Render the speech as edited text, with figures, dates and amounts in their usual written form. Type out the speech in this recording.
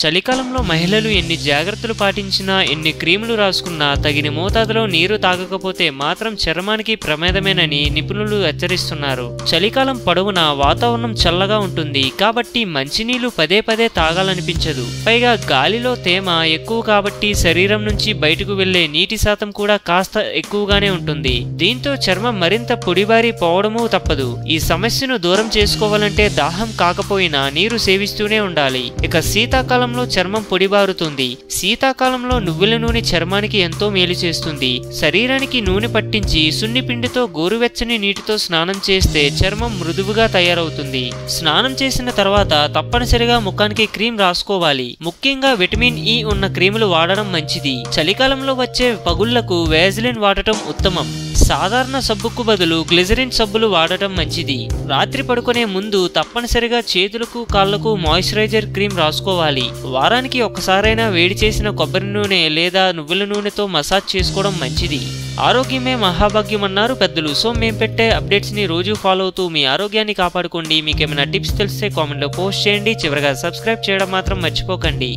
చలికాలంలో మహిళలు ఎన్ని జాగ్రత్తలు పాటించినా, ఎన్ని క్రీములు రాసుకున్నా తగిన మోతాదులో నీరు తాగకపోతే మాత్రం చర్మానికి ప్రమాదమేనని నిపుణులు హెచ్చరిస్తున్నారు. చలికాలం పొడవునా వాతావరణం చల్లగా ఉంటుంది కాబట్టి మంచినీళ్లు పదే పదే తాగాలనిపించదు. పైగా గాలిలో తేమ ఎక్కువ కాబట్టి శరీరం నుంచి బయటకు వెళ్లే నీటి శాతం కూడా కాస్త ఎక్కువగానే ఉంటుంది. దీంతో చర్మం మరింత పొడిబారి పోవడమూ తప్పదు. ఈ సమస్యను దూరం చేసుకోవాలంటే దాహం కాకపోయినా నీరు సేవిస్తూనే ఉండాలి. ఇక శీతాకాలంలో చర్మం పొడిబారుతుంది. శీతాకాలంలో నువ్వుల నూనె చర్మానికి ఎంతో మేలు చేస్తుంది. శరీరానికి నూనె పట్టించి సున్నిపిండితో గోరువెచ్చని నీటితో స్నానం చేస్తే చర్మం మృదువుగా తయారవుతుంది. స్నానం చేసిన తర్వాత తప్పనిసరిగా ముఖానికి క్రీమ్ రాసుకోవాలి. ముఖ్యంగా విటమిన్ ఇ ఉన్న క్రీములు వాడడం మంచిది. చలికాలంలో వచ్చే పగుళ్లకు వేజ్లిన్ వాడటం ఉత్తమం. సాధారణ సబ్బుకు బదులు గ్లిజరిన్ సబ్బులు వాడటం మంచిది. రాత్రి పడుకునే ముందు తప్పనిసరిగా చేతులకు కాళ్లకు మాయిశ్చరైజర్ క్రీమ్ రాసుకోవాలి. వారానికి ఒక్కసారైనా వేడి చేసిన కొబ్బరి నూనె లేదా నువ్వుల నూనెతో మసాజ్ చేసుకోవడం మంచిది. ఆరోగ్యమే మహాభాగ్యం అన్నారు పెద్దలు. సో మేము పెట్టే అప్డేట్స్ ని రోజు ఫాలో అవుతూ మీ ఆరోగ్యాన్ని కాపాడుకోండి. మీకేమైనా టిప్స్ తెలిస్తే కామెంట్ లో పోస్ట్ చేయండి. చివరగా సబ్స్క్రైబ్ చేయడం మాత్రం మర్చిపోకండి.